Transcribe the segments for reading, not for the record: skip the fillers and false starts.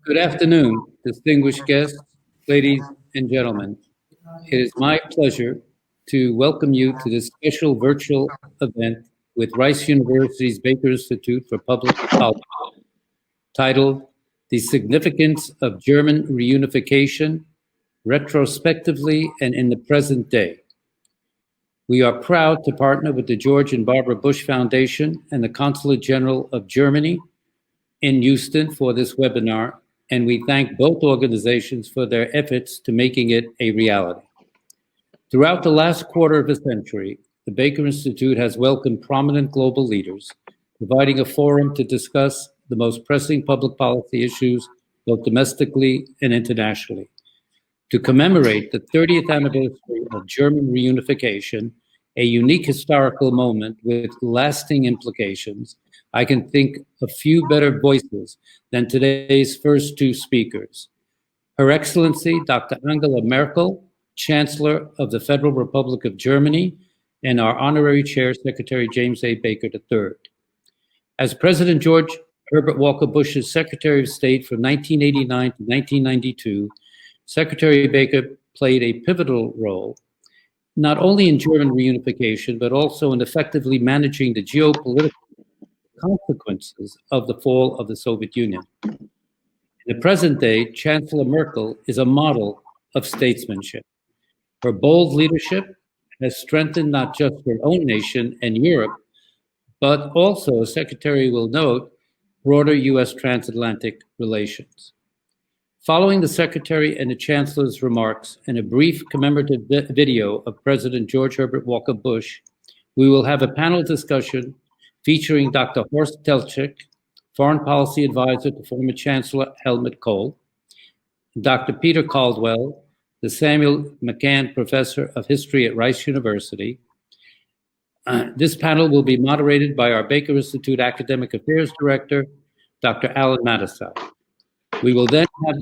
Good afternoon, distinguished guests, ladies and gentlemen. It is my pleasure to welcome you to this special virtual event with Rice University's Baker Institute for Public Policy, titled The Significance of German Reunification, Retrospectively and in the Present Day. We are proud to partner with the George and Barbara Bush Foundation and the Consulate General of Germany in Houston for this webinar, and we thank both organizations for their efforts to making it a reality. Throughout the last quarter of a century, the Baker Institute has welcomed prominent global leaders, providing a forum to discuss the most pressing public policy issues, both domestically and internationally. To commemorate the 30th anniversary of German reunification, a unique historical moment with lasting implications, I can think of few better voices than today's first two speakers. Her Excellency Dr. Angela Merkel, Chancellor of the Federal Republic of Germany, and our Honorary Chair, Secretary James A. Baker III. As President George Herbert Walker Bush's Secretary of State from 1989 to 1992, Secretary Baker played a pivotal role, not only in German reunification, but also in effectively managing the geopolitical consequences of the fall of the Soviet Union. In the present day, Chancellor Merkel is a model of statesmanship. Her bold leadership has strengthened not just her own nation and Europe, but also, as Secretary will note, broader U.S. transatlantic relations. Following the Secretary and the Chancellor's remarks and a brief commemorative video of President George Herbert Walker Bush, we will have a panel discussion featuring Dr. Horst Telcik, Foreign Policy Advisor to former Chancellor Helmut Kohl, Dr. Peter Caldwell, the Samuel McCann Professor of History at Rice University. This panel will be moderated by our Baker Institute Academic Affairs Director, Dr. Alan Matisow. We will then have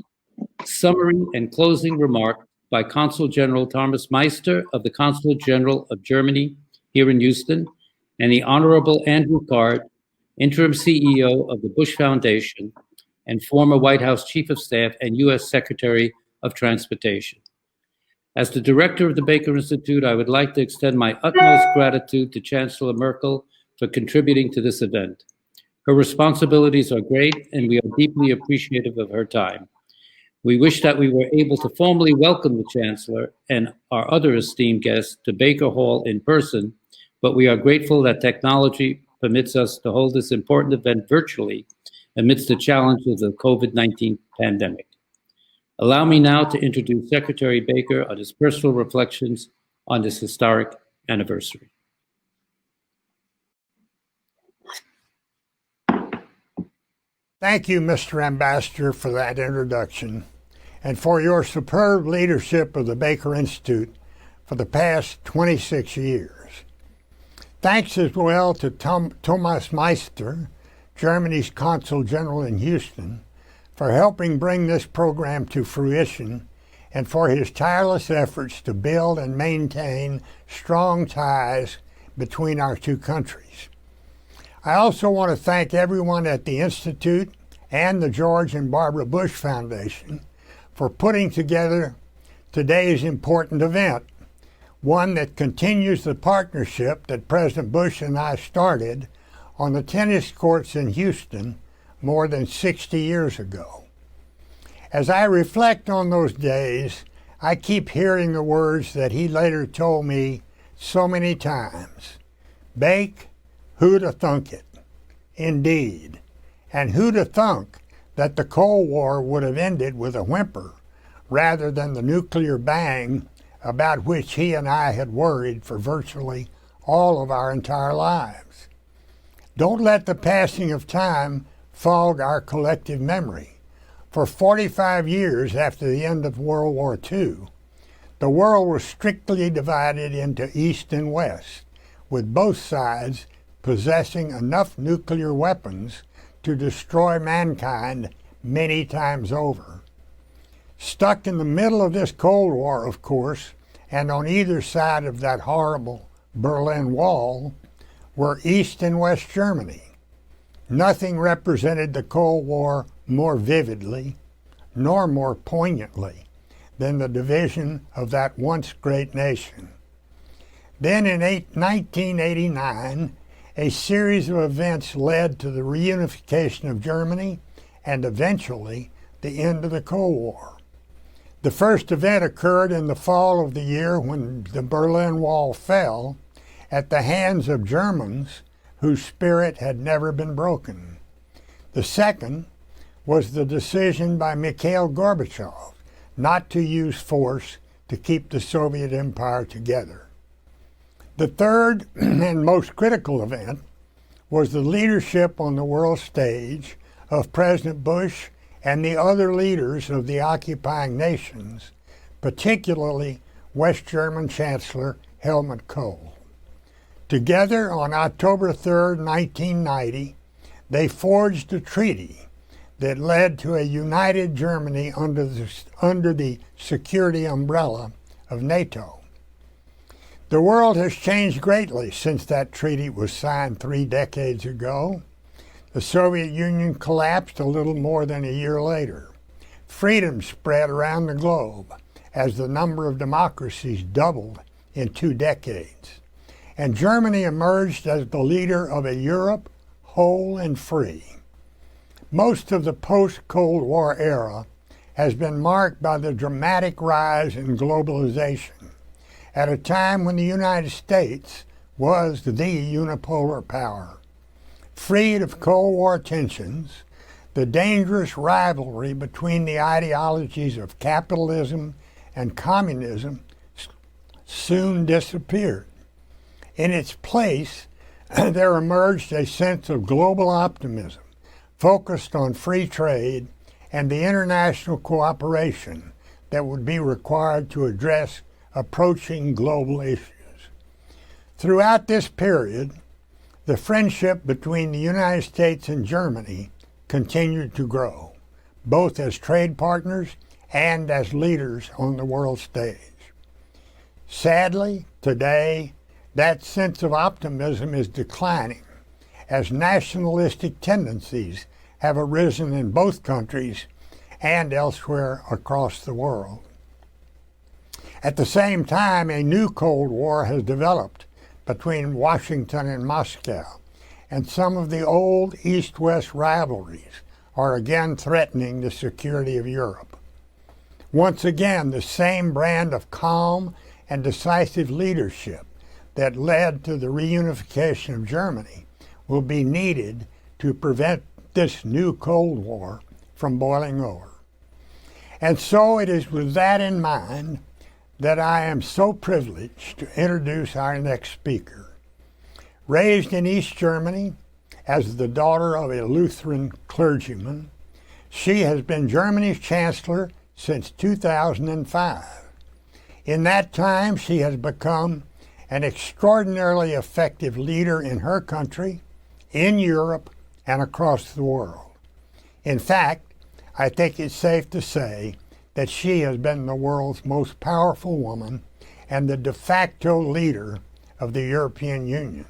summary and closing remarks by Consul General Thomas Meister of the Consulate General of Germany here in Houston, and the Honorable Andrew Card, Interim CEO of the Bush Foundation and former White House Chief of Staff and U.S. Secretary of Transportation. As the director of the Baker Institute, I would like to extend my utmost gratitude to Chancellor Merkel for contributing to this event. Her responsibilities are great, and we are deeply appreciative of her time. We wish that we were able to formally welcome the Chancellor and our other esteemed guests to Baker Hall in person, but we are grateful that technology permits us to hold this important event virtually amidst the challenges of the COVID-19 pandemic. Allow me now to introduce Secretary Baker on his personal reflections on this historic anniversary. Thank you, Mr. Ambassador, for that introduction and for your superb leadership of the Baker Institute for the past 26 years. Thanks as well to Thomas Meister, Germany's Consul General in Houston, for helping bring this program to fruition and for his tireless efforts to build and maintain strong ties between our two countries. I also want to thank everyone at the Institute and the George and Barbara Bush Foundation for putting together today's important event, one that continues the partnership that President Bush and I started on the tennis courts in Houston more than 60 years ago. As I reflect on those days, I keep hearing the words that he later told me so many times. Bake, who'd have thunk it? Indeed. And who'd have thunk that the Cold War would have ended with a whimper rather than the nuclear bang about which he and I had worried for virtually all of our entire lives. Don't let the passing of time fog our collective memory. For 45 years after the end of World War II, the world was strictly divided into East and West, with both sides possessing enough nuclear weapons to destroy mankind many times over. Stuck in the middle of this Cold War, of course, and on either side of that horrible Berlin Wall, were East and West Germany. Nothing represented the Cold War more vividly nor more poignantly than the division of that once great nation. Then in 1989, a series of events led to the reunification of Germany and eventually the end of the Cold War. The first event occurred in the fall of the year when the Berlin Wall fell at the hands of Germans whose spirit had never been broken. The second was the decision by Mikhail Gorbachev not to use force to keep the Soviet Empire together. The third and most critical event was the leadership on the world stage of President Bush and the other leaders of the occupying nations, particularly West German Chancellor Helmut Kohl. Together on October 3, 1990, they forged a treaty that led to a united Germany under the security umbrella of NATO. The world has changed greatly since that treaty was signed 3 decades ago. The Soviet Union collapsed a little more than a year later. Freedom spread around the globe as the number of democracies doubled in 2 decades. And Germany emerged as the leader of a Europe whole and free. Most of the post-Cold War era has been marked by the dramatic rise in globalization at a time when the United States was the unipolar power. Freed of Cold War tensions, the dangerous rivalry between the ideologies of capitalism and communism soon disappeared. In its place, there emerged a sense of global optimism focused on free trade and the international cooperation that would be required to address approaching global issues. Throughout this period, the friendship between the United States and Germany continued to grow, both as trade partners and as leaders on the world stage. Sadly, today, that sense of optimism is declining as nationalistic tendencies have arisen in both countries and elsewhere across the world. At the same time, a new Cold War has developed between Washington and Moscow, and some of the old East-West rivalries are again threatening the security of Europe. Once again, the same brand of calm and decisive leadership that led to the reunification of Germany will be needed to prevent this new Cold War from boiling over. And so it is with that in mind that I am so privileged to introduce our next speaker. Raised in East Germany as the daughter of a Lutheran clergyman, she has been Germany's Chancellor since 2005. In that time, she has become an extraordinarily effective leader in her country, in Europe, and across the world. In fact, I think it's safe to say that she has been the world's most powerful woman and the de facto leader of the European Union.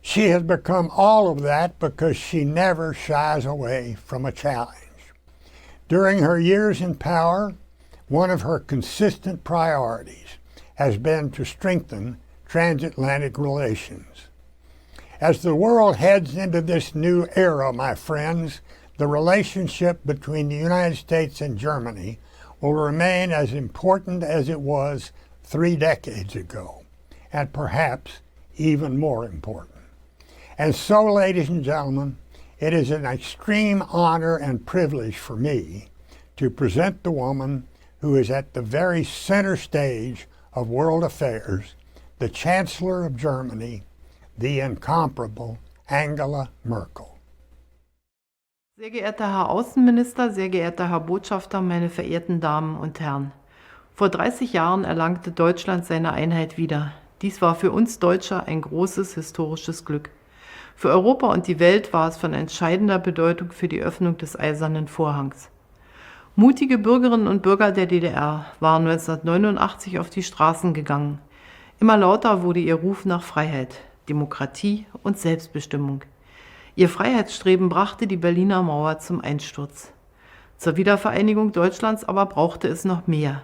She has become all of that because she never shies away from a challenge. During her years in power, one of her consistent priorities has been to strengthen transatlantic relations. As the world heads into this new era, my friends, the relationship between the United States and Germany will remain as important as it was 3 decades ago, and perhaps even more important. And so, ladies and gentlemen, it is an extreme honor and privilege for me to present the woman who is at the very center stage of world affairs, the Chancellor of Germany, the incomparable Angela Merkel. Sehr geehrter Herr Außenminister, sehr geehrter Herr Botschafter, meine verehrten Damen und Herren. Vor 30 Jahren erlangte Deutschland seine Einheit wieder. Dies war für uns Deutsche ein großes historisches Glück. Für Europa und die Welt war es von entscheidender Bedeutung für die Öffnung des Eisernen Vorhangs. Mutige Bürgerinnen und Bürger der DDR waren 1989 auf die Straßen gegangen. Immer lauter wurde ihr Ruf nach Freiheit, Demokratie und Selbstbestimmung. Ihr Freiheitsstreben brachte die Berliner Mauer zum Einsturz. Zur Wiedervereinigung Deutschlands aber brauchte es noch mehr.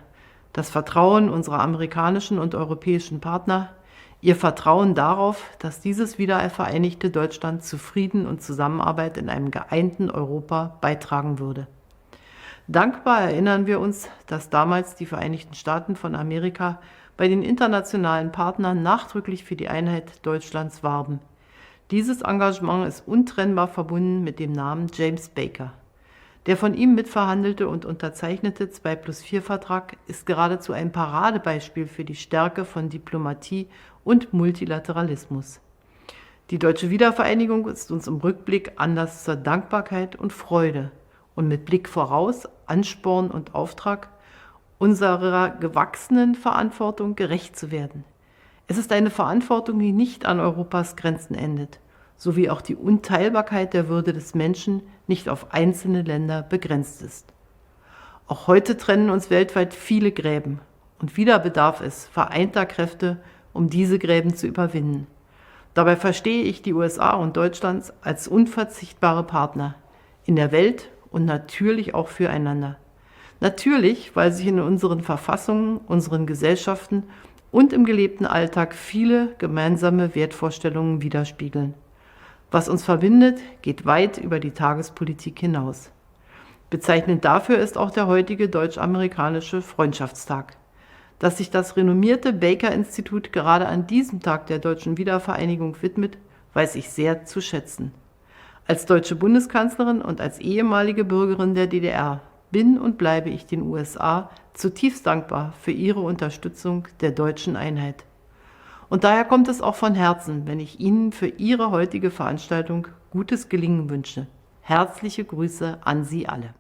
Das Vertrauen unserer amerikanischen und europäischen Partner, ihr Vertrauen darauf, dass dieses wiedervereinigte Deutschland zu Frieden und Zusammenarbeit in einem geeinten Europa beitragen würde. Dankbar erinnern wir uns, dass damals die Vereinigten Staaten von Amerika bei den internationalen Partnern nachdrücklich für die Einheit Deutschlands warben. Dieses Engagement ist untrennbar verbunden mit dem Namen James Baker. Der von ihm mitverhandelte und unterzeichnete 2+4-Vertrag ist geradezu ein Paradebeispiel für die Stärke von Diplomatie und Multilateralismus. Die deutsche Wiedervereinigung ist uns im Rückblick Anlass zur Dankbarkeit und Freude und mit Blick voraus, Ansporn und Auftrag, unserer gewachsenen Verantwortung gerecht zu werden. Es ist eine Verantwortung, die nicht an Europas Grenzen endet, sowie auch die Unteilbarkeit der Würde des Menschen nicht auf einzelne Länder begrenzt ist. Auch heute trennen uns weltweit viele Gräben und wieder bedarf es vereinter Kräfte, um diese Gräben zu überwinden. Dabei verstehe ich die USA und Deutschland als unverzichtbare Partner in der Welt und natürlich auch füreinander. Natürlich, weil sich in unseren Verfassungen, unseren Gesellschaften und im gelebten Alltag viele gemeinsame Wertvorstellungen widerspiegeln. Was uns verbindet, geht weit über die Tagespolitik hinaus. Bezeichnend dafür ist auch der heutige deutsch-amerikanische Freundschaftstag. Dass sich das renommierte Baker-Institut gerade an diesem Tag der deutschen Wiedervereinigung widmet, weiß ich sehr zu schätzen. Als deutsche Bundeskanzlerin und als ehemalige Bürgerin der DDR bin und bleibe ich den USA zutiefst dankbar für ihre Unterstützung der deutschen Einheit. Und daher kommt es auch von Herzen, wenn ich Ihnen für Ihre heutige Veranstaltung gutes Gelingen wünsche. Herzliche Grüße an Sie alle.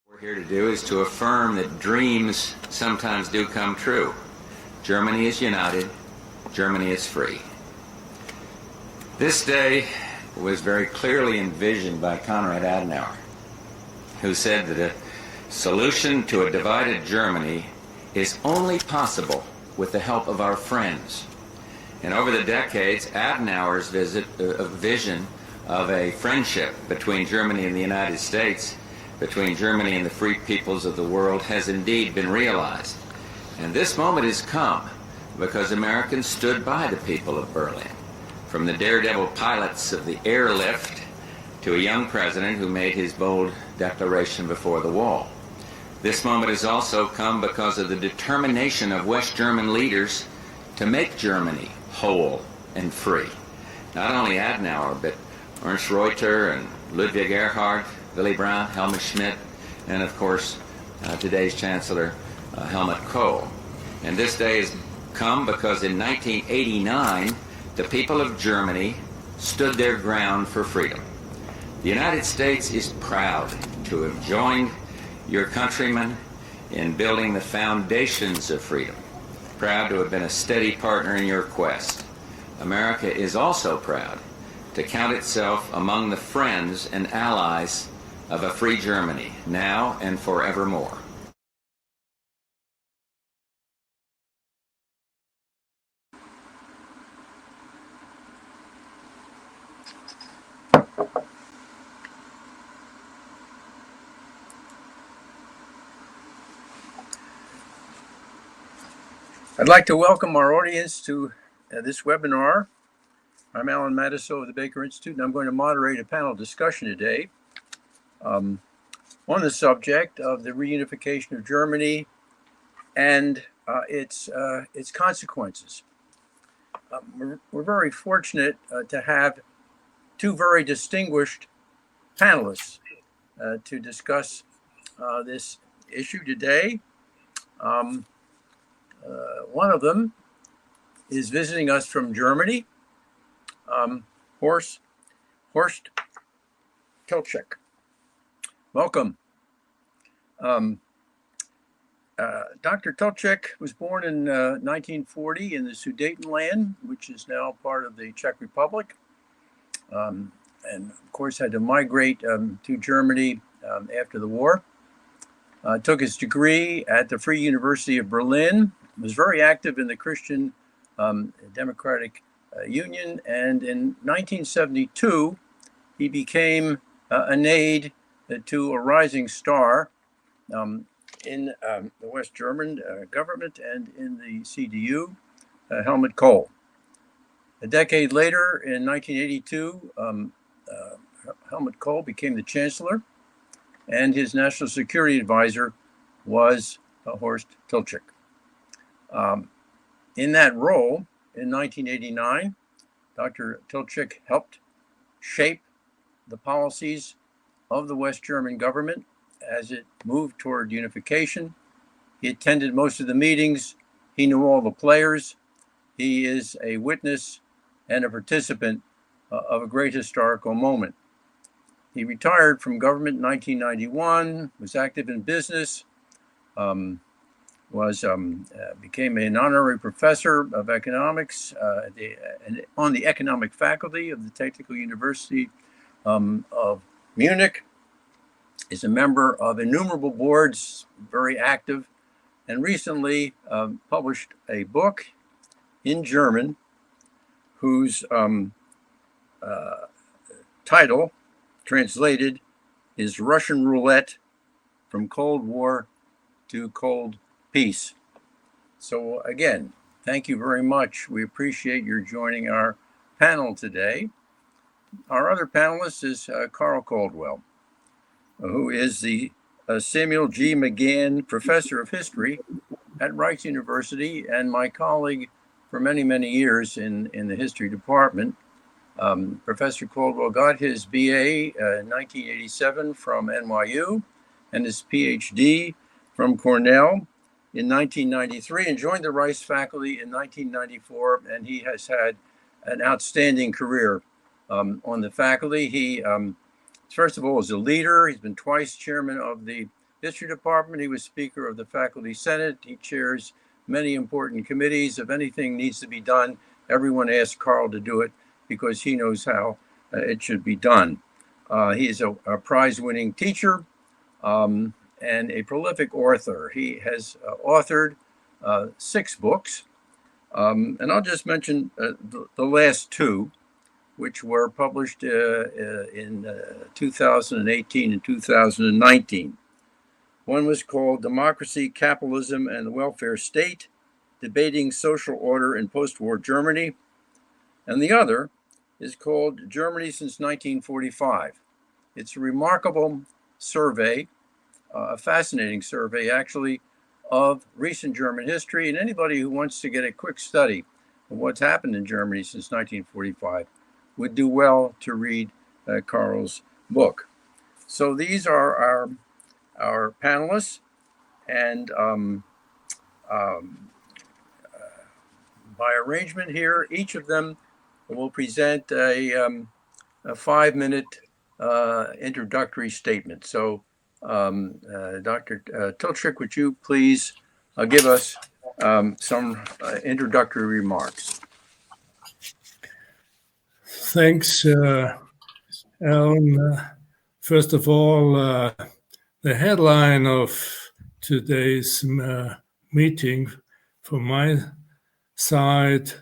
What we're here to do is to affirm that dreams sometimes do come true. Germany is united. Germany is free. This day was very clearly envisioned by Konrad Adenauer, who said that a solution to a divided Germany is only possible with the help of our friends. And over the decades, Adenauer's vision of a friendship between Germany and the United States, between Germany and the free peoples of the world, has indeed been realized. And this moment has come because Americans stood by the people of Berlin. From the daredevil pilots of the airlift to a young president who made his bold declaration before the wall. This moment has also come because of the determination of West German leaders to make Germany whole and free. Not only Adenauer, but Ernst Reuter and Ludwig Erhard, Willy Brandt, Helmut Schmidt, and of course today's Chancellor, Helmut Kohl. And this day has come because in 1989, the people of Germany stood their ground for freedom. The United States is proud to have joined your countrymen in building the foundations of freedom, proud to have been a steady partner in your quest. America is also proud to count itself among the friends and allies of a free Germany, now and forevermore. I'd like to welcome our audience to this webinar. I'm Alan Matisow of the Baker Institute, and I'm going to moderate a panel discussion today on the subject of the reunification of Germany and its consequences. We're very fortunate to have two very distinguished panelists to discuss this issue today. One of them is visiting us from Germany, Horst Telcik. Welcome. Dr. Telcik was born in 1940 in the Sudetenland, which is now part of the Czech Republic, and of course had to migrate to Germany after the war. took his degree at the Free University of Berlin, was very active in the Christian Democratic Union, and in 1972, he became an aide to a rising star in the West German government and in the CDU, Helmut Kohl. A decade later, in 1982, Helmut Kohl became the Chancellor, and his national security advisor was Horst Telcik. In that role, in 1989, Dr. Telcik helped shape the policies of the West German government as it moved toward unification. He attended most of the meetings. He knew all the players. He is a witness and a participant of a great historical moment. He retired from government in 1991, was active in business, became an honorary professor of economics on the economic faculty of the Technical University of Munich, is a member of innumerable boards, very active, and recently published a book in German whose title, translated, is Russian Roulette, From Cold War to Cold Peace. So again, thank you very much. We appreciate your joining our panel today. Our other panelist is Carl Caldwell, who is the Samuel G. McGann Professor of History at Rice University and my colleague for many, many years in the history department. Professor Caldwell got his BA in 1987 from NYU and his PhD from Cornell in 1993 and joined the Rice faculty in 1994, and he has had an outstanding career on the faculty. He, first of all, is a leader. He's been twice chairman of the history department. He was speaker of the faculty senate. He chairs many important committees. If anything needs to be done, everyone asks Carl to do it because he knows how it should be done. He is a prize-winning teacher and a prolific author. He has authored 6 books, and I'll just mention the last 2, which were published in 2018 and 2019. One was called Democracy, Capitalism, and the Welfare State, Debating Social Order in Post-War Germany. And the other is called Germany Since 1945. It's a remarkable survey, a fascinating survey, actually, of recent German history. And anybody who wants to get a quick study of what's happened in Germany since 1945 would do well to read Carl's book. So these are our panelists, and by arrangement here, each of them will present a 5-minute introductory statement. So Dr. Telcik, would you please give us some introductory remarks? Thanks, Alan. First of all, the headline of today's meeting from my side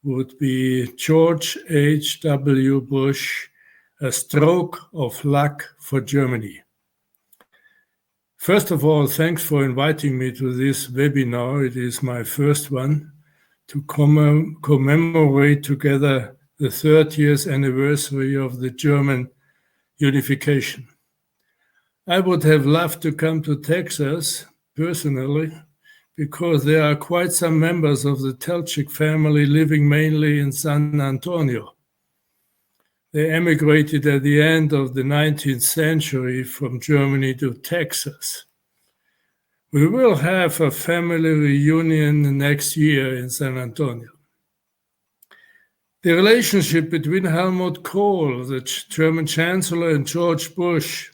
would be George H.W. Bush, a stroke of luck for Germany. First of all, thanks for inviting me to this webinar. It is my first one to commemorate together the 30th anniversary of the German unification. I would have loved to come to Texas personally, because there are quite some members of the Telcik family living mainly in San Antonio. They emigrated at the end of the 19th century from Germany to Texas. We will have a family reunion next year in San Antonio. The relationship between Helmut Kohl, the German Chancellor, and George Bush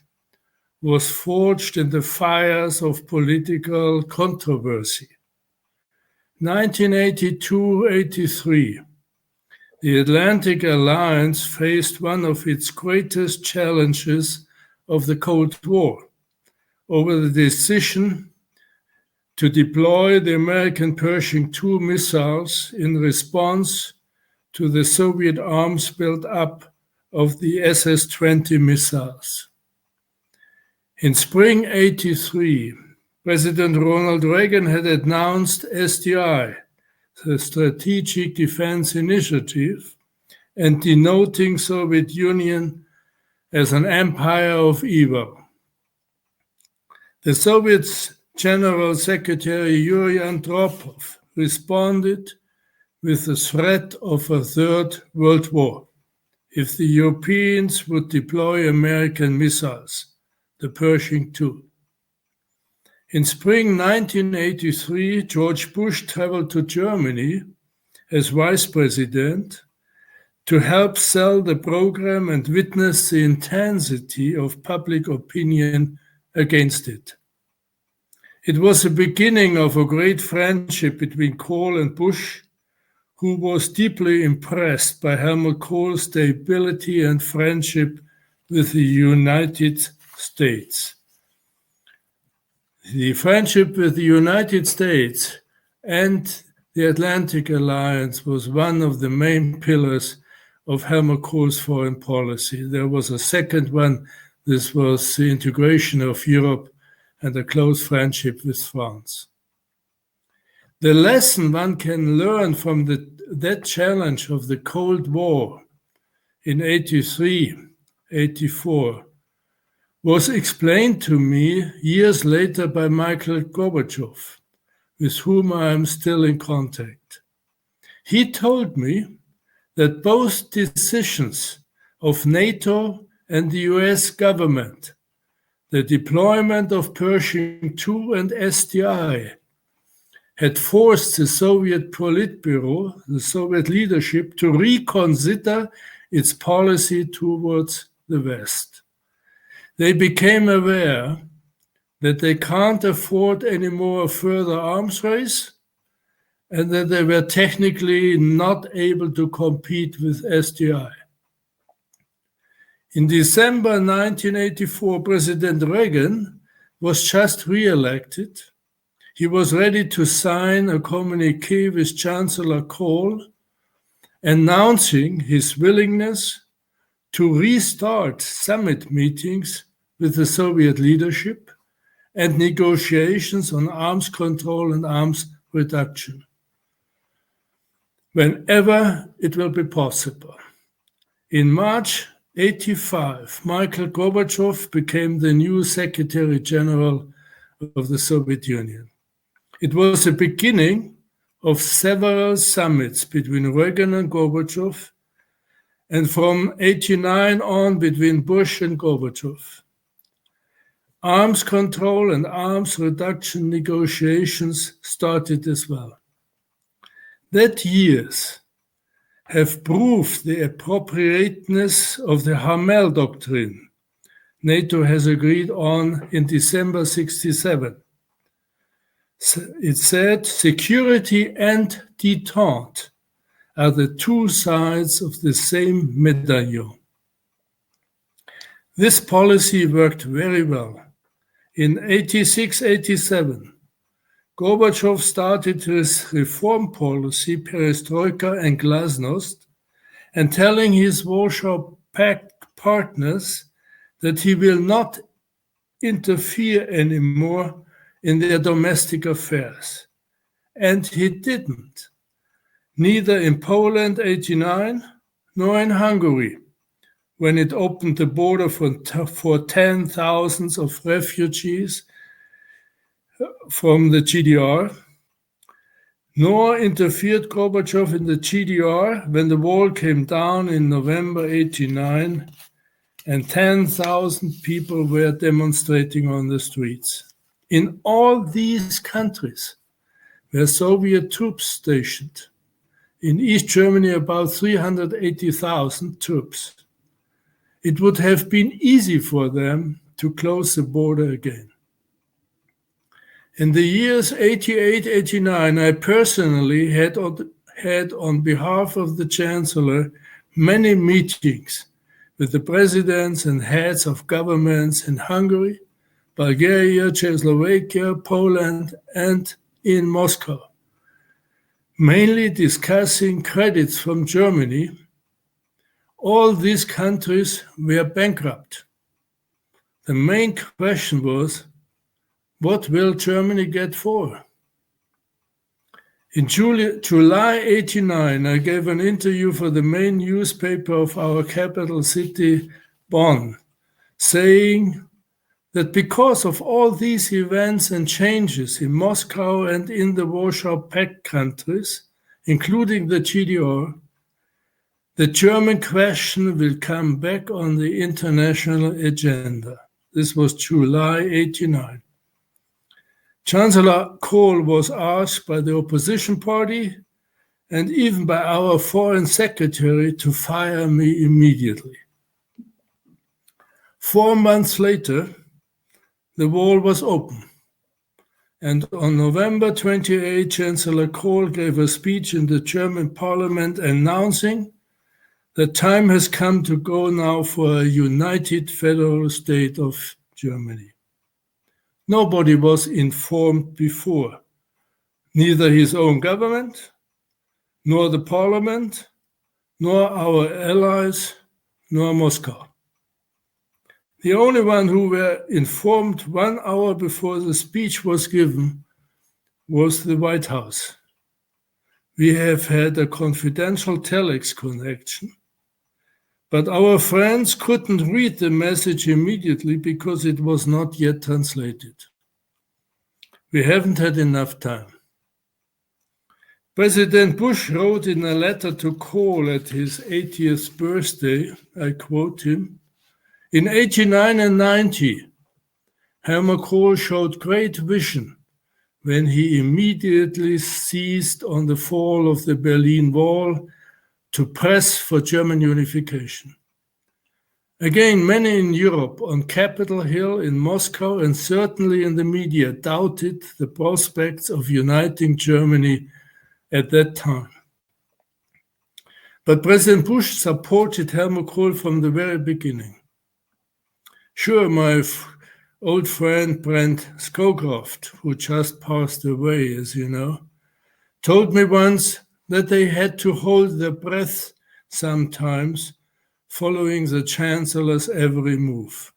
was forged in the fires of political controversy. 1982-83, the Atlantic Alliance faced one of its greatest challenges of the Cold War, over the decision to deploy the American Pershing II missiles in response to the Soviet arms build-up of the SS-20 missiles. In spring '83, President Ronald Reagan had announced SDI, the Strategic Defense Initiative, and denoting Soviet Union as an empire of evil. The Soviet General Secretary Yuri Andropov responded with the threat of a Third World War if the Europeans would deploy American missiles, the Pershing II. In spring 1983, George Bush traveled to Germany as vice president to help sell the program and witness the intensity of public opinion against it. It was the beginning of a great friendship between Kohl and Bush, who was deeply impressed by Helmut Kohl's stability and friendship with the United States. The friendship with the United States and the Atlantic Alliance was one of the main pillars of Helmut Kohl's foreign policy. There was a second one. This was the integration of Europe and a close friendship with France. The lesson one can learn from that challenge of the Cold War in '83, '84 was explained to me years later by Mikhail Gorbachev, with whom I am still in contact. He told me that both decisions of NATO and the US government, the deployment of Pershing II and SDI, had forced the Soviet Politburo, the Soviet leadership, to reconsider its policy towards the West. They became aware that they can't afford any more further arms race and that they were technically not able to compete with SDI. In December 1984, President Reagan was just re-elected. He was ready to sign a communique with Chancellor Kohl, announcing his willingness to restart summit meetings with the Soviet leadership and negotiations on arms control and arms reduction, whenever it will be possible. In March '85, Mikhail Gorbachev became the new Secretary General of the Soviet Union. It was the beginning of several summits between Reagan and Gorbachev, and from '89 on between Bush and Gorbachev. Arms control and arms reduction negotiations started as well. That years have proved the appropriateness of the Hamel Doctrine NATO has agreed on in December '67. It said, security and détente are the two sides of the same medallion. This policy worked very well. In '86-'87, Gorbachev started his reform policy, perestroika and glasnost, and telling his Warsaw Pact partners that he will not interfere anymore in their domestic affairs. And he didn't, neither in Poland '89 nor in Hungary, when it opened the border for 10,000s of refugees from the GDR, nor interfered Gorbachev in the GDR when the wall came down in November '89 and 10,000 people were demonstrating on the streets. In all these countries were Soviet troops stationed. In East Germany, about 380,000 troops. It would have been easy for them to close the border again. In the years '88-'89, I personally had on behalf of the Chancellor many meetings with the presidents and heads of governments in Hungary, Bulgaria, Czechoslovakia, Poland, and in Moscow, mainly discussing credits from Germany. All these countries were bankrupt. The main question was, what will Germany get for? In July 89, I gave an interview for the main newspaper of our capital city, Bonn, saying that because of all these events and changes in Moscow and in the Warsaw Pact countries, including the GDR, the German question will come back on the international agenda. This was July 89. Chancellor Kohl was asked by the opposition party and even by our foreign secretary to fire me immediately. 4 months later, the wall was open. And on November 28, Chancellor Kohl gave a speech in the German parliament announcing that time has come to go now for a united federal state of Germany. Nobody was informed before, neither his own government, nor the parliament, nor our allies, nor Moscow. The only one who were informed 1 hour before the speech was given was the White House. We have had a confidential telex connection, but our friends couldn't read the message immediately because it was not yet translated. We haven't had enough time. President Bush wrote in a letter to Kohl at his 80th birthday, I quote him, "In 89 and 90, Helmut Kohl showed great vision when he immediately seized on the fall of the Berlin Wall to press for German unification. Again, many in Europe, on Capitol Hill, in Moscow, and certainly in the media, doubted the prospects of uniting Germany at that time. But President Bush supported Helmut Kohl from the very beginning. Sure, my old friend Brent Scofield, who just passed away, as you know, told me once that they had to hold their breath sometimes following the Chancellor's every move.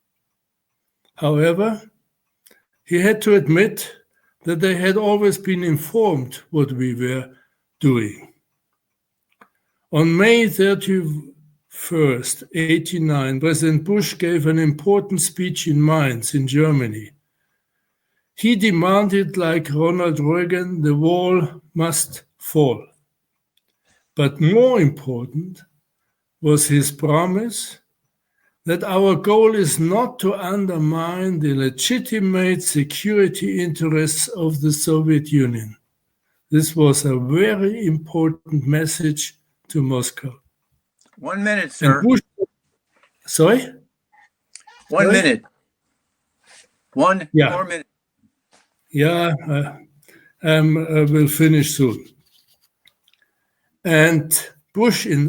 However, he had to admit that they had always been informed what we were doing. On May 31st, 1989, President Bush gave an important speech in Mainz in Germany. He demanded, like Ronald Reagan, the wall must fall. But more important was his promise that our goal is not to undermine the legitimate security interests of the Soviet Union. This was a very important message to Moscow. 1 minute, sir. Sorry? 1 minute. One more minute. Yeah, I will finish soon. And Bush, in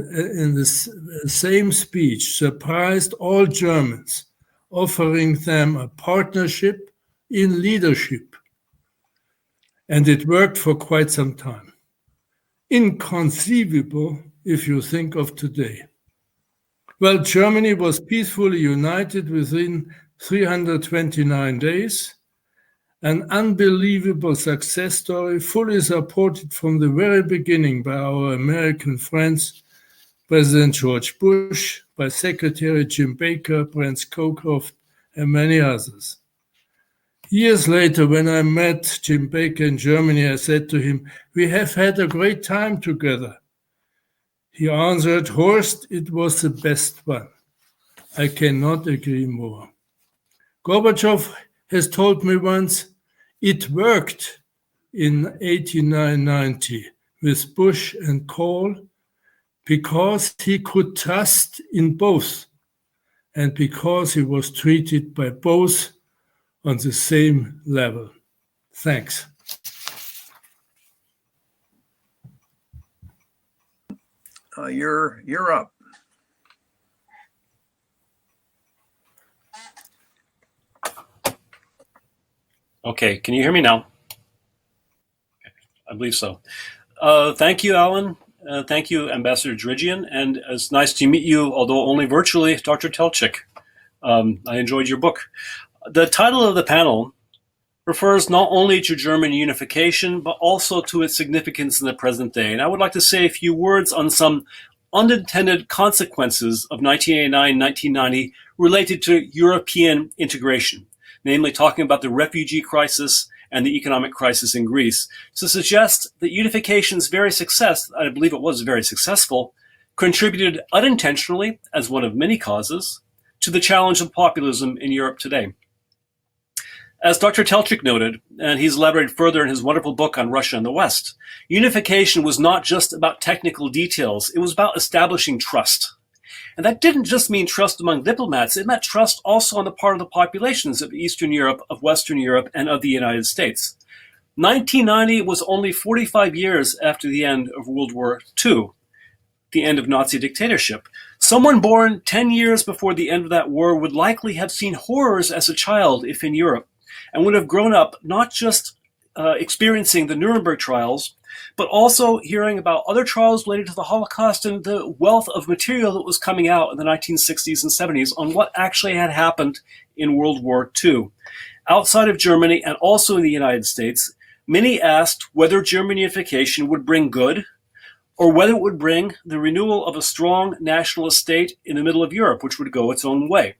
the same speech, surprised all Germans, offering them a partnership in leadership. And it worked for quite some time. Inconceivable if you think of today. Well, Germany was peacefully united within 329 days, an unbelievable success story, fully supported from the very beginning by our American friends, President George Bush, by Secretary Jim Baker, Brent Scofield, and many others. Years later, when I met Jim Baker in Germany, I said to him, "We have had a great time together." He answered, "Horst, it was the best one." I cannot agree more. Gorbachev has told me once, it worked in 89-90 with Bush and Kohl because he could trust in both and because he was treated by both on the same level. Thanks. You're up. Okay, can you hear me now? I believe so. Thank you, Alan. Thank you, Ambassador Dridgian, and it's nice to meet you, although only virtually, Dr. Telcik. I enjoyed your book. The title of the panel refers not only to German unification, but also to its significance in the present day. And I would like to say a few words on some unintended consequences of 1989-1990 related to European integration, namely talking about the refugee crisis and the economic crisis in Greece, to suggest that unification's very success, I believe it was very successful, contributed unintentionally, as one of many causes, to the challenge of populism in Europe today. As Dr. Telcik noted, and he's elaborated further in his wonderful book on Russia and the West, unification was not just about technical details, it was about establishing trust. And that didn't just mean trust among diplomats, it meant trust also on the part of the populations of Eastern Europe, of Western Europe, and of the United States. 1990 was only 45 years after the end of World War II, the end of Nazi dictatorship. Someone born 10 years before the end of that war would likely have seen horrors as a child, if in Europe, and would have grown up not just experiencing the Nuremberg trials, but also hearing about other trials related to the Holocaust and the wealth of material that was coming out in the 1960s and 70s on what actually had happened in World War II. Outside of Germany and also in the United States, many asked whether German unification would bring good or whether it would bring the renewal of a strong nationalist state in the middle of Europe, which would go its own way.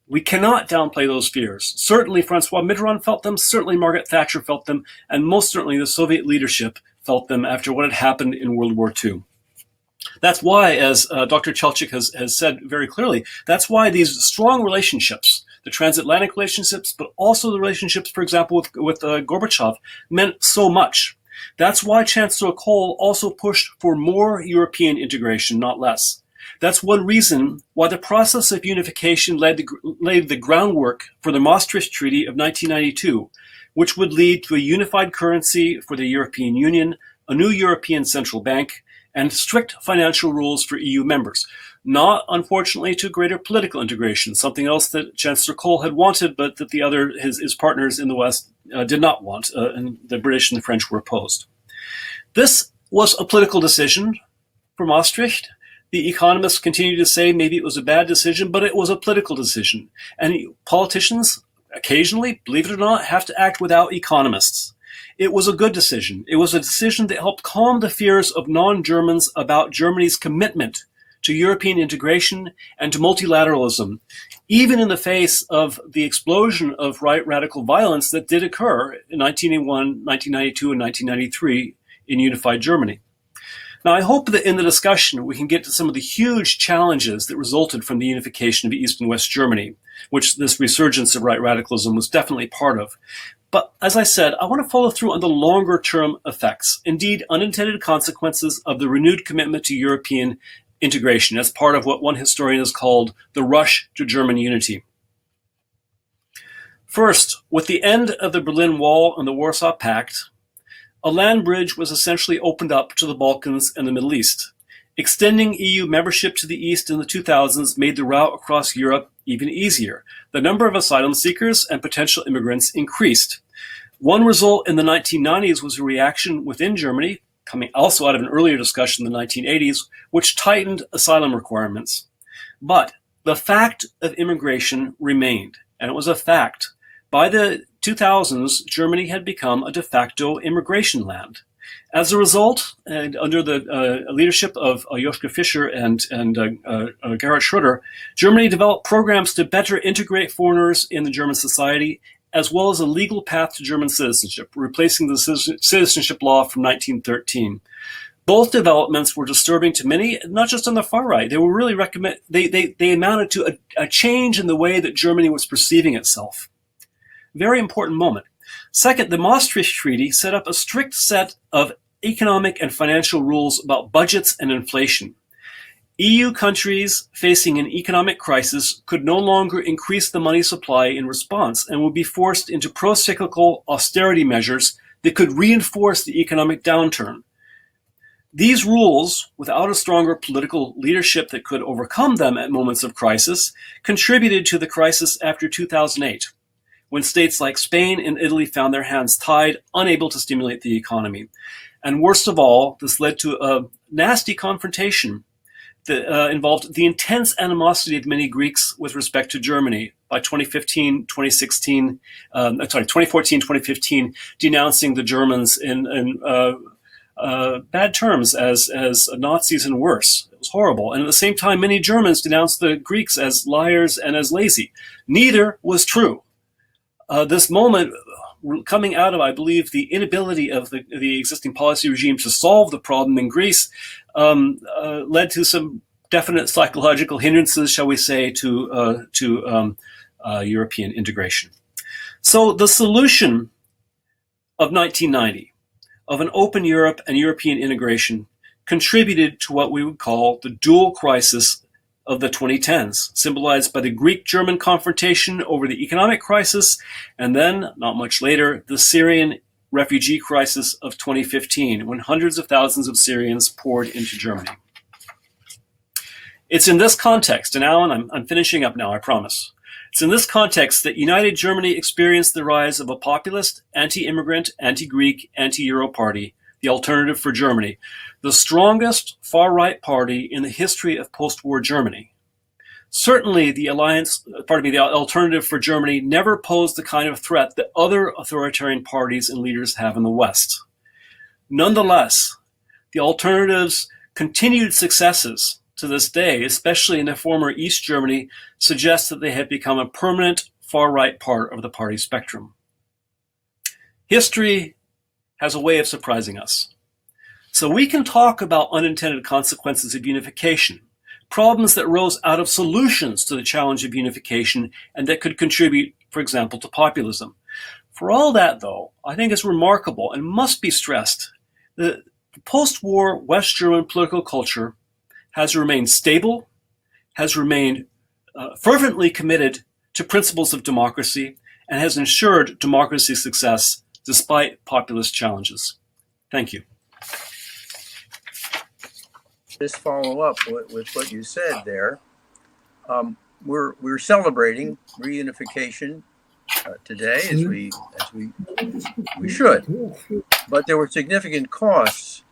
We cannot downplay those fears. Certainly Francois Mitterrand felt them, certainly Margaret Thatcher felt them, and most certainly the Soviet leadership felt them after what had happened in World War II. That's why, as Dr. Telcik has said very clearly, that's why these strong relationships, the transatlantic relationships, but also the relationships, for example, with Gorbachev, meant so much. That's why Chancellor Kohl also pushed for more European integration, not less. That's one reason why the process of unification laid the groundwork for the Maastricht Treaty of 1992, which would lead to a unified currency for the European Union, a new European Central Bank, and strict financial rules for EU members. Not, unfortunately, to greater political integration, something else that Chancellor Kohl had wanted, but that his partners in the West did not want, and the British and the French were opposed. This was a political decision for Maastricht. The economists continue to say maybe it was a bad decision, but it was a political decision. And politicians occasionally, believe it or not, have to act without economists. It was a good decision. It was a decision that helped calm the fears of non-Germans about Germany's commitment to European integration and to multilateralism, even in the face of the explosion of right radical violence that did occur in 1981, 1992, and 1993 in unified Germany. Now, I hope that in the discussion we can get to some of the huge challenges that resulted from the unification of East and West Germany, which this resurgence of right radicalism was definitely part of. But as I said, I want to follow through on the longer-term effects, indeed unintended consequences of the renewed commitment to European integration as part of what one historian has called the rush to German unity. First, with the end of the Berlin Wall and the Warsaw Pact, a land bridge was essentially opened up to the Balkans and the Middle East. Extending EU membership to the East in the 2000s made the route across Europe even easier. The number of asylum seekers and potential immigrants increased. One result in the 1990s was a reaction within Germany, coming also out of an earlier discussion in the 1980s, which tightened asylum requirements. But the fact of immigration remained, and it was a fact. By the 2000s, Germany had become a de facto immigration land. As a result, and under the leadership of Joschka Fischer and Gerhard Schröder, Germany developed programs to better integrate foreigners in the German society, as well as a legal path to German citizenship, replacing the citizenship law from 1913. Both developments were disturbing to many, not just on the far right. They were really they amounted to a change in the way that Germany was perceiving itself. Very important moment. Second, the Maastricht Treaty set up a strict set of economic and financial rules about budgets and inflation. EU countries facing an economic crisis could no longer increase the money supply in response and would be forced into pro-cyclical austerity measures that could reinforce the economic downturn. These rules, without a stronger political leadership that could overcome them at moments of crisis, contributed to the crisis after 2008. when states like Spain and Italy found their hands tied, unable to stimulate the economy. And worst of all, this led to a nasty confrontation that involved the intense animosity of many Greeks with respect to Germany by 2014, 2015, denouncing the Germans in bad terms as Nazis and worse. It was horrible. And at the same time, many Germans denounced the Greeks as liars and as lazy. Neither was true. This moment coming out of, I believe, the inability of the existing policy regime to solve the problem in Greece led to some definite psychological hindrances, shall we say, to European integration. So the solution of 1990, of an open Europe and European integration, contributed to what we would call the dual crisis of the 2010s, symbolized by the Greek-German confrontation over the economic crisis, and then, not much later, the Syrian refugee crisis of 2015, when hundreds of thousands of Syrians poured into Germany. It's in this context, and Alan, I'm finishing up now, I promise. It's in this context that United Germany experienced the rise of a populist, anti-immigrant, anti-Greek, anti-Euro party, the Alternative for Germany, the strongest far-right party in the history of post-war Germany. Certainly, the Alternative for Germany never posed the kind of threat that other authoritarian parties and leaders have in the West. Nonetheless, the Alternative's continued successes to this day, especially in the former East Germany, suggest that they have become a permanent far-right part of the party spectrum. History has a way of surprising us. So we can talk about unintended consequences of unification, problems that rose out of solutions to the challenge of unification and that could contribute, for example, to populism. For all that, though, I think it's remarkable and must be stressed that the post-war West German political culture has remained stable, has remained fervently committed to principles of democracy, and has ensured democracy's success despite populist challenges. Thank you. Just follow up with what you said there. We're celebrating reunification today, as we should, but there were significant costs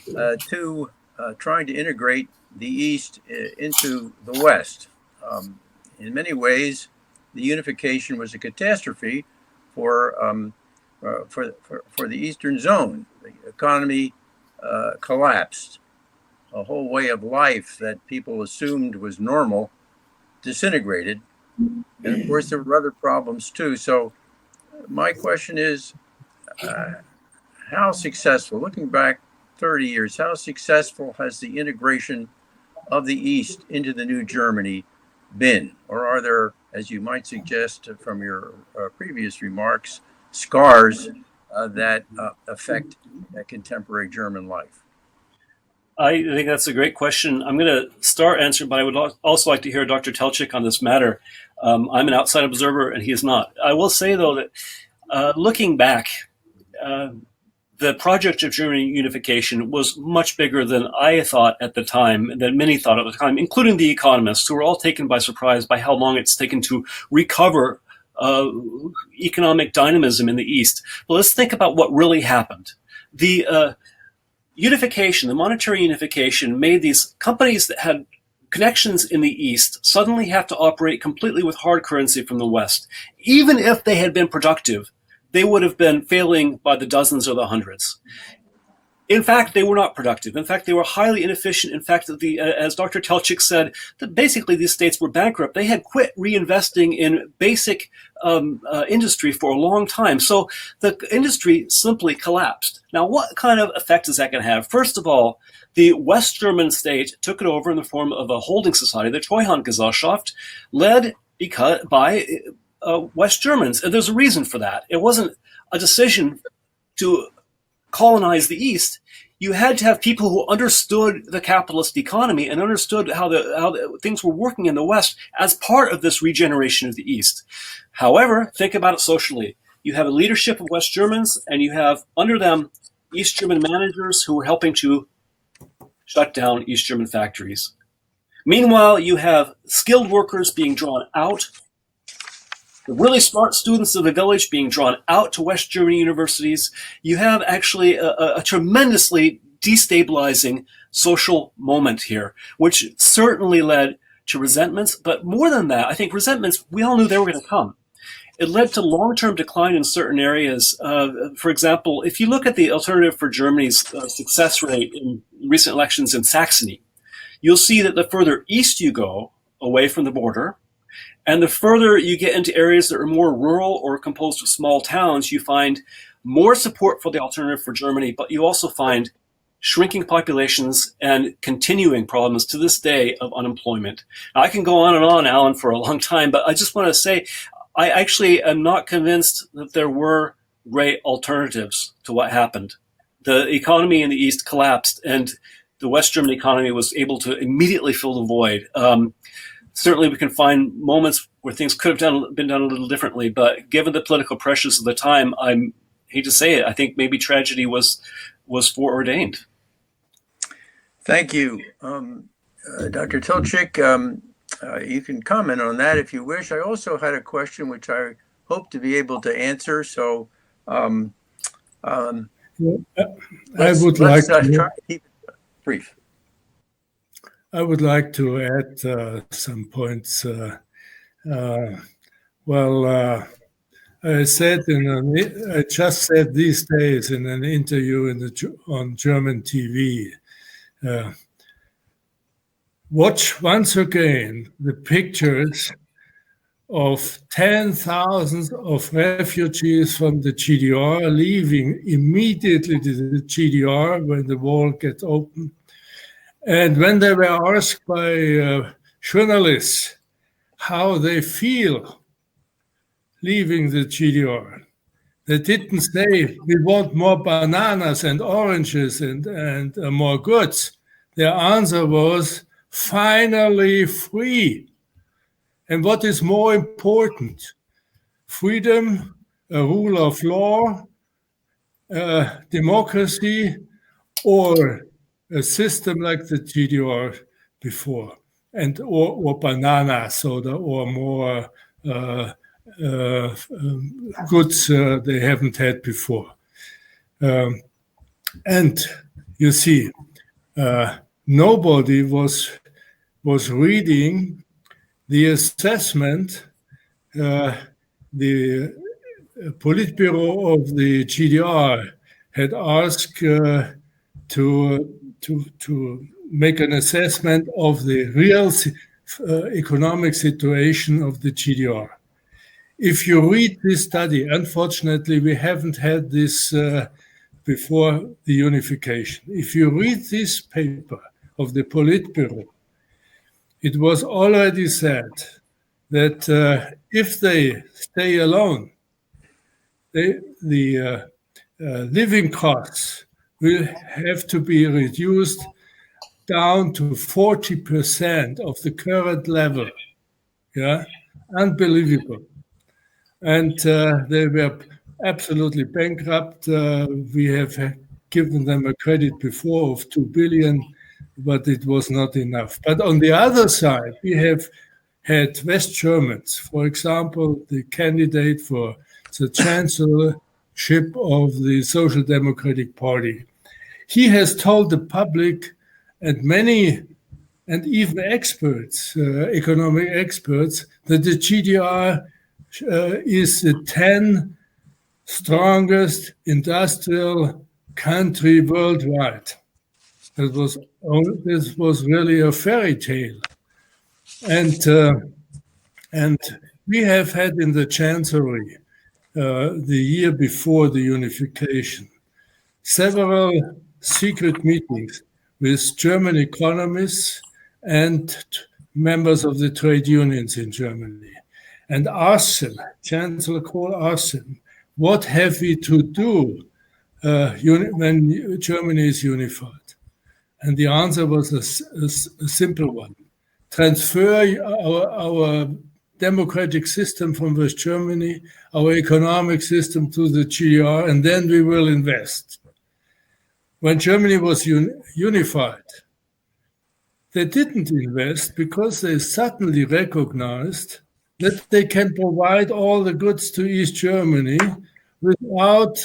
to trying to integrate the East into the West. In many ways, the unification was a catastrophe for the Eastern zone. The economy collapsed. A whole way of life that people assumed was normal disintegrated. And of course, there were other problems too. So my question is, how successful, looking back 30 years, how successful has the integration of the East into the new Germany been? Or are there, as you might suggest from your previous remarks, scars that affect contemporary German life? I think that's a great question. I'm going to start answering, but I would also like to hear Dr. Telcik on this matter. I'm an outside observer, and he is not. I will say, though, that looking back, the project of German unification was much bigger than I thought at the time, than many thought at the time, including the economists, who were all taken by surprise by how long it's taken to recover economic dynamism in the East. But let's think about what really happened. The unification, the monetary unification, made these companies that had connections in the East suddenly have to operate completely with hard currency from the West. Even if they had been productive, they would have been failing by the dozens or the hundreds. In fact, they were not productive. In fact, they were highly inefficient. In fact, as Dr. Telcik said, that basically these states were bankrupt. They had quit reinvesting in basic industry for a long time. So the industry simply collapsed. Now, what kind of effect is that going to have? First of all, the West German state took it over in the form of a holding society, the Treuhandgesellschaft, led by West Germans. And there's a reason for that. It wasn't a decision to colonize the East. You had to have people who understood the capitalist economy and understood how things were working in the West as part of this regeneration of the East. However, think about it socially. You have a leadership of West Germans, and you have under them East German managers who were helping to shut down East German factories. Meanwhile, you have skilled workers being drawn out the really smart students of the village being drawn out to West Germany universities, you have actually a tremendously destabilizing social moment here, which certainly led to resentments. But more than that, I think resentments, we all knew they were going to come. It led to long-term decline in certain areas. For example, if you look at the Alternative for Germany's success rate in recent elections in Saxony, you'll see that the further east you go, away from the border, and the further you get into areas that are more rural or composed of small towns, you find more support for the Alternative for Germany, but you also find shrinking populations and continuing problems to this day of unemployment. Now, I can go on and on, Alan, for a long time, but I just want to say, I actually am not convinced that there were great alternatives to what happened. The economy in the East collapsed, and the West German economy was able to immediately fill the void. Certainly, we can find moments where things could have been done a little differently, but given the political pressures of the time, I hate to say it, I think maybe tragedy was foreordained. Thank you. Dr. Telcik, you can comment on that if you wish. I also had a question which I hope to be able to answer. So I would let's try to keep it brief. I would like to add some points. I just said these days in an interview on German TV. Watch once again the pictures of 10,000s of refugees from the GDR leaving immediately to the GDR when the wall gets open. And when they were asked by journalists how they feel leaving the GDR, they didn't say, we want more bananas and oranges and more goods. Their answer was, finally free. And what is more important? Freedom, a rule of law, democracy, or a system like the GDR before, and or banana soda, or more goods they haven't had before. And you see, nobody was reading the assessment the Politburo of the GDR had asked to make an assessment of the real economic situation of the GDR. If you read this study, unfortunately, we haven't had this before the unification. If you read this paper of the Politburo, it was already said that if they stay alone, the living costs will have to be reduced down to 40% of the current level. Yeah, unbelievable. And they were absolutely bankrupt. We have given them a credit before of 2 billion, but it was not enough. But on the other side, we have had West Germans, for example, the candidate for the chancellorship of the Social Democratic Party. He has told the public and many, and even experts, economic experts, that the GDR is the 10th strongest industrial country worldwide. This was really a fairy tale. And we have had in the Chancellery the year before the unification several secret meetings with German economists and members of the trade unions in Germany, and asked them, Chancellor Kohl asked them, what have we to do when Germany is unified? And the answer was a simple one. Transfer our democratic system from West Germany, our economic system to the GDR, and then we will invest. When Germany was unified, they didn't invest because they suddenly recognized that they can provide all the goods to East Germany without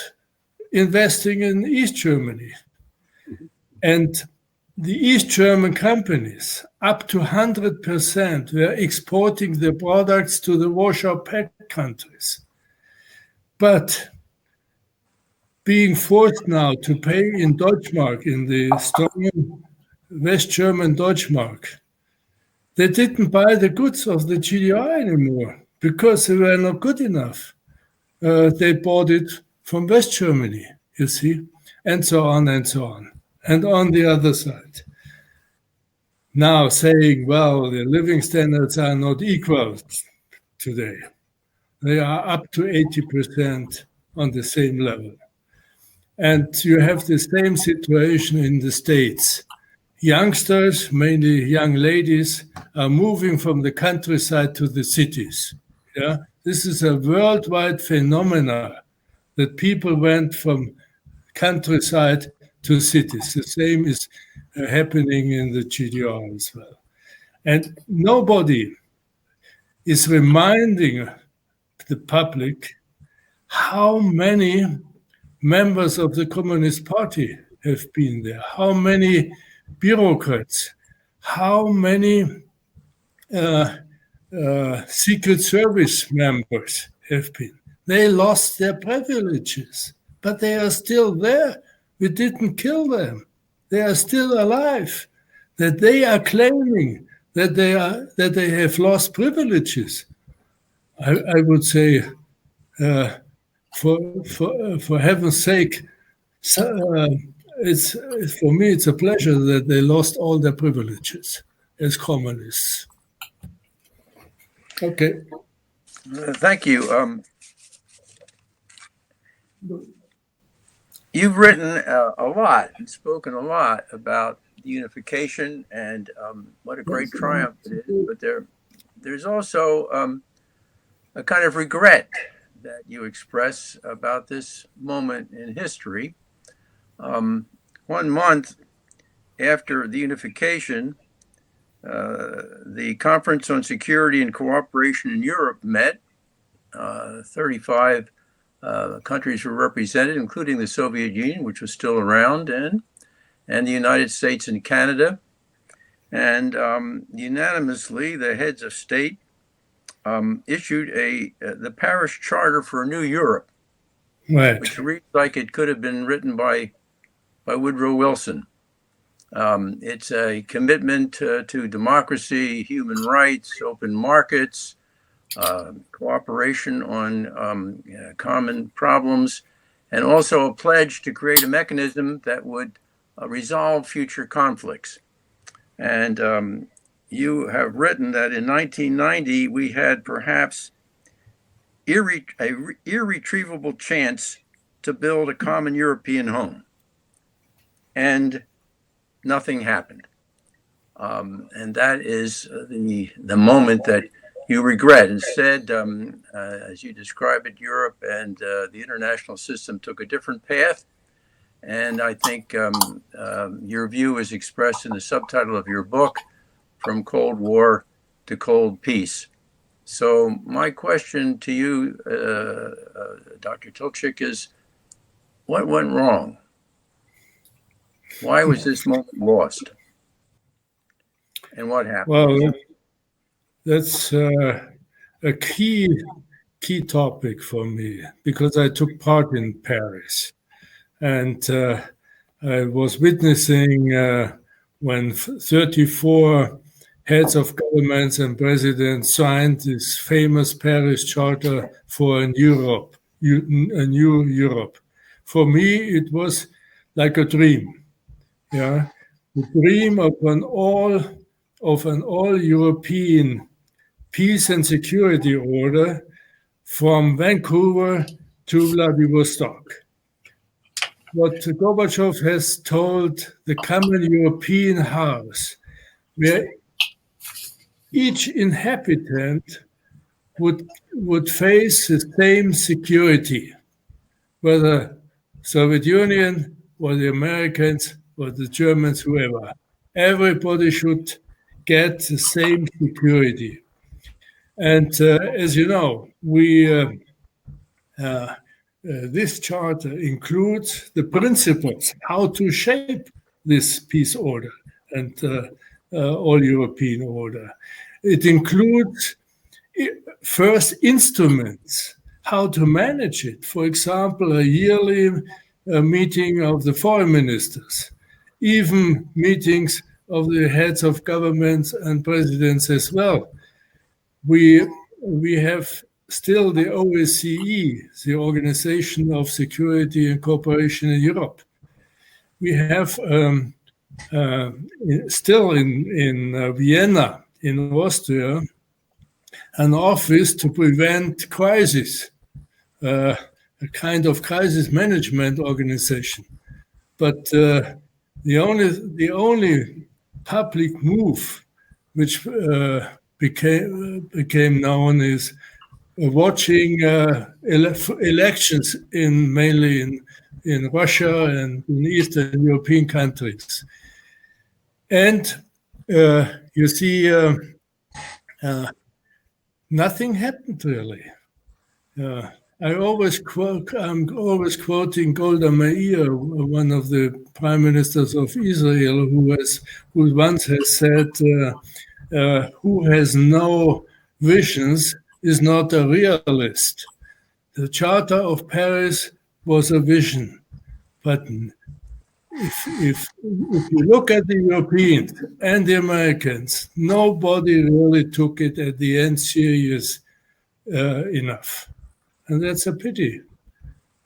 investing in East Germany. And the East German companies, up to 100%, were exporting their products to the Warsaw Pact countries. But being forced now to pay in Deutschmark, in the strong West German Deutschmark, they didn't buy the goods of the GDR anymore because they were not good enough. They bought it from West Germany, you see, and so on and so on. And on the other side, now saying, well, the living standards are not equal today. They are up to 80% on the same level. And you have the same situation in the States. Youngsters, mainly young ladies, are moving from the countryside to the cities. Yeah, this is a worldwide phenomenon that people went from countryside to cities. The same is happening in the GDR as well. And nobody is reminding the public how many members of the Communist Party have been there, how many bureaucrats, how many Secret Service members have been. They lost their privileges, but they are still there. We didn't kill them. They are still alive. That they are claiming that they have lost privileges. I would say, for heaven's sake, it's for me it's a pleasure that they lost all their privileges as communists. Okay. Thank you. You've written a lot and spoken a lot about unification and what a great triumph it is. But there's also a kind of regret that you express about this moment in history. 1 month after the unification, the Conference on Security and Cooperation in Europe met. 35 countries were represented, including the Soviet Union, which was still around then, and the United States and Canada. And unanimously, the heads of state issued the Paris Charter for a New Europe, right, which reads like it could have been written by Woodrow Wilson. It's a commitment to democracy, human rights, open markets, cooperation on common problems, and also a pledge to create a mechanism that would resolve future conflicts. And you have written that in 1990, we had perhaps an irretrievable chance to build a common European home. And nothing happened. And that is the moment that you regret. Instead, as you describe it, Europe and the international system took a different path. And I think your view is expressed in the subtitle of your book, From Cold War to Cold Peace. So my question to you, Dr. Telcik, is what went wrong? Why was this moment lost? And what happened? Well, that's a key topic for me because I took part in Paris. And I was witnessing when 34 heads of governments and presidents signed this famous Paris Charter for a new Europe. For me, it was like a dream. Yeah, the dream of an all European peace and security order from Vancouver to Vladivostok. What Gorbachev has told the common European house, where each inhabitant would face the same security, whether Soviet Union or the Americans or the Germans, whoever. Everybody should get the same security. And as you know, this charter includes the principles how to shape this peace order and all European order. It includes first instruments, how to manage it. For example, a yearly meeting of the foreign ministers, even meetings of the heads of governments and presidents as well. We have still the OSCE, the Organization of Security and Cooperation in Europe. We have still in Vienna, in Austria, an office to prevent crisis, a kind of crisis management organization. But the only public move which became known is watching elections mainly in Russia and in Eastern European countries. And you see, nothing happened really. I'm always quoting Golda Meir, one of the prime ministers of Israel, who once has said, "Who has no visions is not a realist." The Charter of Paris was a vision, but if you look at the Europeans and the Americans, nobody really took it at the end serious enough. And that's a pity.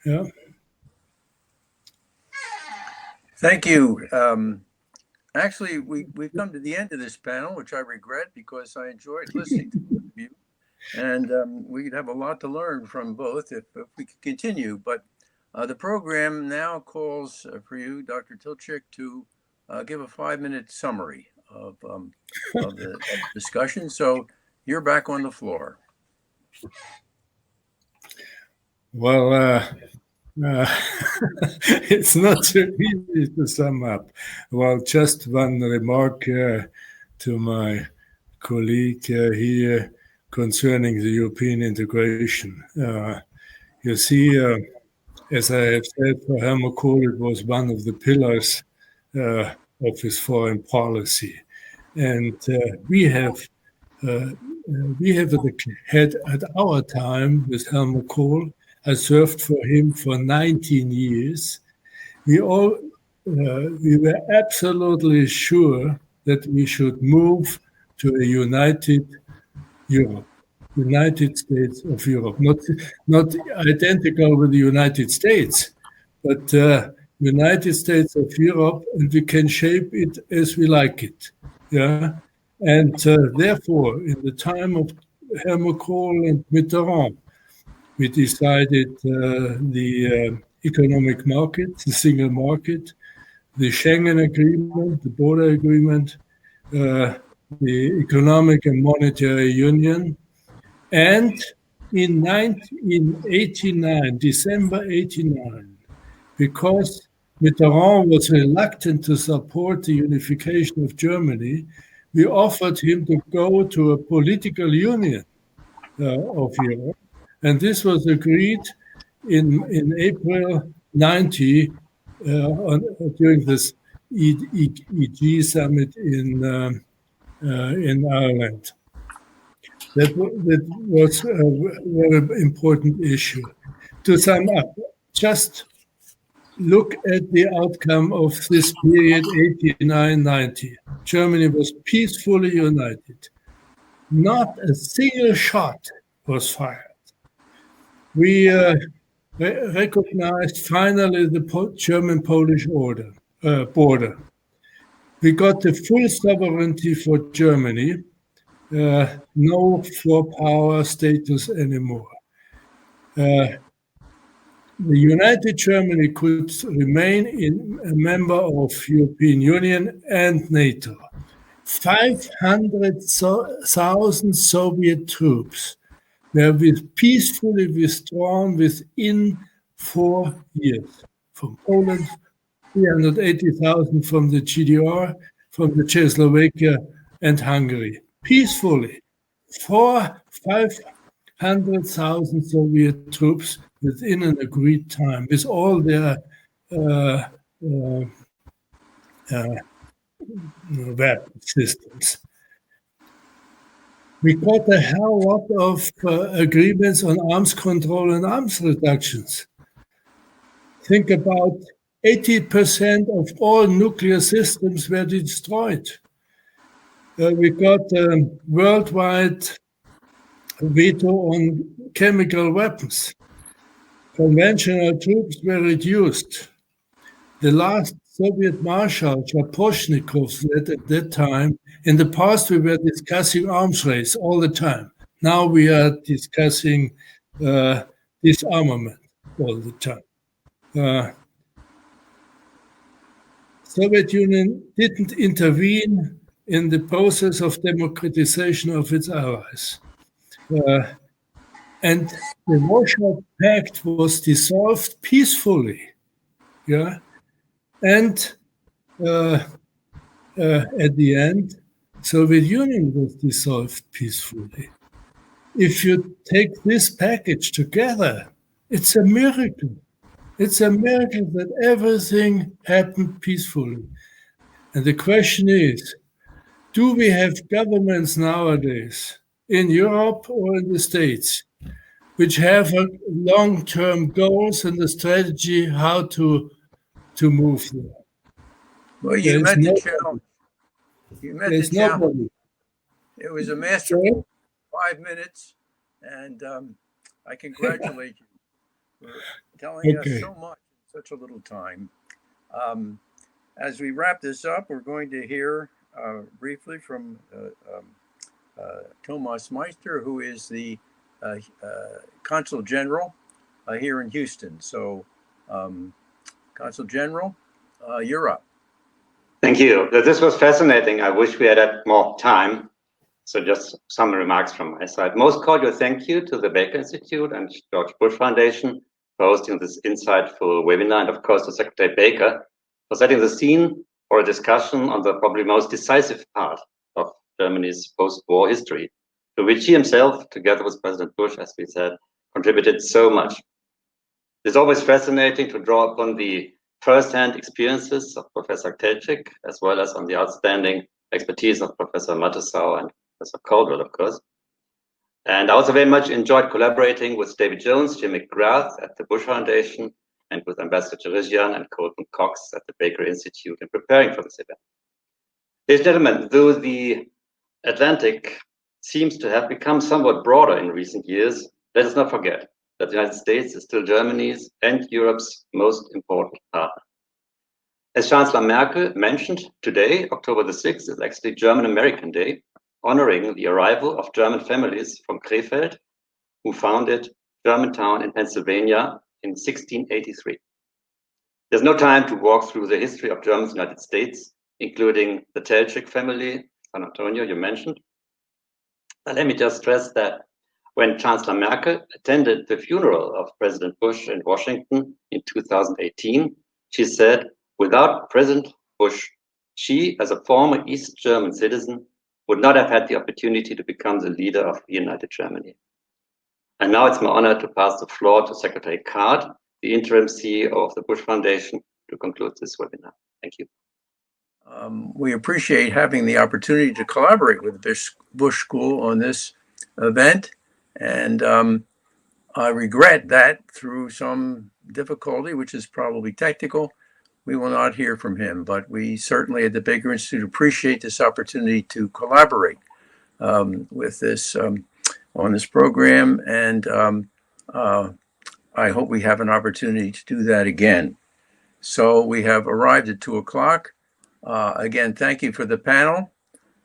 Yeah. Thank you. Actually, we've come to the end of this panel, which I regret because I enjoyed listening to both of you. And we'd have a lot to learn from both if we could continue. But the program now calls for you, Dr. Telcik, to give a 5-minute summary of the discussion. So you're back on the floor. Well, it's not so easy to sum up. Well, just one remark to my colleague here concerning the European integration. You see, as I have said, for Helmut Kohl, it was one of the pillars of his foreign policy. And we have had at our time with Helmut Kohl, I served for him for 19 years. We were absolutely sure that we should move to a united Europe, United States of Europe, not identical with the United States, but United States of Europe, and we can shape it as we like it. Yeah, and therefore, in the time of Helmut Kohl and Mitterrand, we decided the economic market, the single market, the Schengen Agreement, the border agreement, the economic and monetary union. And in 1989, December 89, because Mitterrand was reluctant to support the unification of Germany, we offered him to go to a political union of Europe. And this was agreed in April 90 during this EG summit in Ireland. That was a very important issue. To sum up, just look at the outcome of this period, 89-90. Germany was peacefully united. Not a single shot was fired. We recognized finally the German-Polish border. We got the full sovereignty for Germany, no four-power status anymore. The United Germany could remain a member of European Union and NATO. 500,000 Soviet troops were peacefully withdrawn within 4 years. From Poland, 380,000 from the GDR, from the Czechoslovakia and Hungary. Peacefully, 500,000 Soviet troops within an agreed time, with all their weapon systems. We got a hell lot of agreements on arms control and arms reductions. Think about 80% of all nuclear systems were destroyed. We got a worldwide veto on chemical weapons. Conventional troops were reduced. The last Soviet Marshal, Shaposhnikov, said at that time, in the past we were discussing arms race all the time. Now we are discussing disarmament all the time. Soviet Union didn't intervene in the process of democratization of its allies. And the Warsaw Pact was dissolved peacefully. Yeah. And at the end, Soviet Union was dissolved peacefully. If you take this package together, it's a miracle. It's a miracle that everything happened peacefully. And the question is, do we have governments nowadays in Europe or in the States which have long-term goals and a strategy how to move there? Well, you met the challenge. You met the challenge. It was a masterful 5 minutes, and I congratulate you for telling us so much in such a little time. As we wrap this up, we're going to hear briefly from Thomas Meister, who is the Consul General here in Houston. So, Consul General, you're up. Thank you. This was fascinating. I wish we had more time. So just some remarks from my side. Most cordial thank you to the Baker Institute and George Bush Foundation for hosting this insightful webinar, and of course to Secretary Baker for setting the scene for a discussion on the probably most decisive part of Germany's post-war history, to which he himself, together with President Bush, as we said, contributed so much. It's always fascinating to draw upon the first-hand experiences of Professor Telcik, as well as on the outstanding expertise of Professor Mattisau and Professor Kohls, of course. And I also very much enjoyed collaborating with David Jones, Jim McGrath at the Bush Foundation, and with Ambassador Cherizian and Colton Cox at the Baker Institute in preparing for this event. Ladies and gentlemen, though the Atlantic seems to have become somewhat broader in recent years, let us not forget that the United States is still Germany's and Europe's most important partner. As Chancellor Merkel mentioned, today, October the 6th, is actually German-American Day, honoring the arrival of German families from Krefeld, who founded Germantown in Pennsylvania in 1683. There's no time to walk through the history of Germany's United States, including the Telcik family, San Antonio, you mentioned. But let me just stress that when Chancellor Merkel attended the funeral of President Bush in Washington in 2018, she said, without President Bush, she, as a former East German citizen, would not have had the opportunity to become the leader of United Germany. And now it's my honor to pass the floor to Secretary Card, the interim CEO of the Bush Foundation, to conclude this webinar. Thank you. We appreciate having the opportunity to collaborate with the Bush School on this event. And I regret that through some difficulty, which is probably technical, we will not hear from him. But we certainly at the Baker Institute appreciate this opportunity to collaborate with this on this program. And I hope we have an opportunity to do that again. So we have arrived at 2 o'clock. Again, thank you for the panel.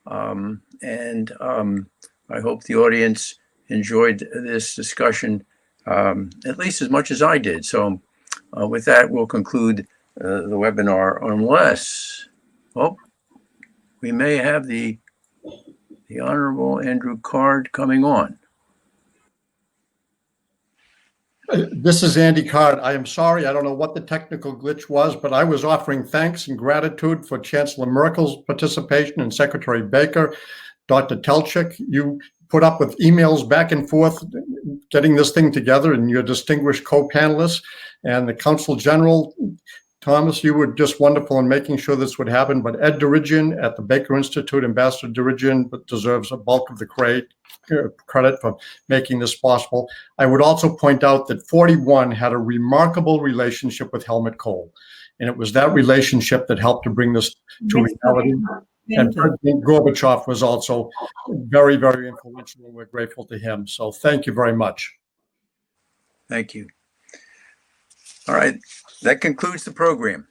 And I hope the audience enjoyed this discussion at least as much as I did. So with that, we'll conclude the webinar, unless, oh, we may have the Honorable Andrew Card coming on. This is Andy Card. I am sorry, I don't know what the technical glitch was, but I was offering thanks and gratitude for Chancellor Merkel's participation and Secretary Baker, Dr. Telcik. You put up with emails back and forth, getting this thing together, and your distinguished co-panelists and the Consul General. Thomas, you were just wonderful in making sure this would happen, but Ed Dirigian at the Baker Institute, Ambassador Dirigian, deserves a bulk of the credit for making this possible. I would also point out that 41 had a remarkable relationship with Helmut Kohl, and it was that relationship that helped to bring this to reality. And President Gorbachev was also very, very influential, and we're grateful to him. So thank you very much. Thank you. All right, that concludes the program.